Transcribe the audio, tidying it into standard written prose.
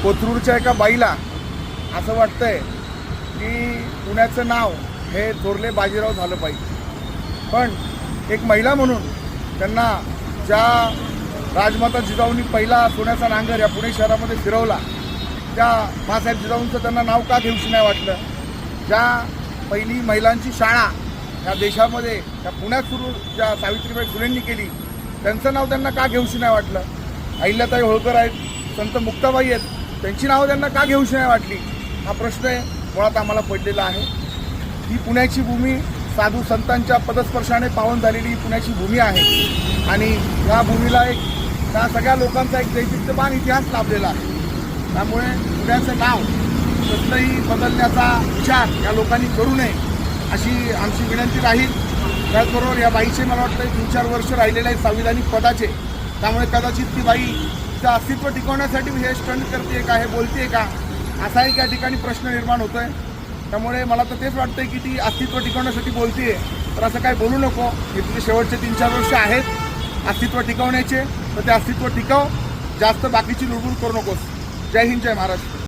कोथरूडच्या एका बाईला असं वाटतंय की पुण्याचं नाव हे थोरले बाजीराव झालं पाहिजे, पण एक महिला म्हणून त्यांना ज्या राजमाता जिजाऊंनी पहिला सोन्याचा नांगर या पुणे शहरामध्ये फिरवला त्या माँसाहेब जिजाऊंचं त्यांना नाव का घेऊशी नाही वाटलं? ज्या पहिली महिलांची शाळा या देशामध्ये त्या पुण्यात सुरू ज्या सावित्रीबाई फुलेंनी केली त्यांचं नाव त्यांना का घेऊशी नाही वाटलं? अहिल्याताई होळकर आहेत, संत मुक्ताबाई आहेत, त्यांची नावं त्यांना का घेऊशी नाही वाटली? हा प्रश्न मुळात आम्हाला पडलेला आहे. ही पुण्याची भूमी साधू संतांच्या पदस्पर्शाने पावन झालेली ही पुण्याची भूमी आहे आणि या भूमीला एक त्या सगळ्या लोकांचा एक दैदिप्यमान इतिहास लाभलेला आहे. त्यामुळे पुण्याचं नाव कसलंही बदलण्याचा विचार या लोकांनी करू नये अशी आमची विनंती राहील. त्याचबरोबर या बाईचे मला वाटतं 3-4 वर्ष राहिलेले आहेत संविधानिक पदाचे, त्यामुळे कदाचित ती बाई तिचं अस्तित्व टिकवण्यासाठी हे स्टंट करते का, हे बोलते का, असाही त्या ठिकाणी प्रश्न निर्माण होतो आहे. त्यामुळे मला तर तेच वाटतं की ती अस्तित्व टिकवण्यासाठी बोलते, तर असं काय बोलू नको. हे तुझे शेवटचे 3-4 वर्ष आहेत अस्तित्व टिकवण्याचे, तर ते अस्तित्व टिकव, जास्त बाकीची लुडबुड करू नकोस. जय हिंद, जय महाराष्ट्र.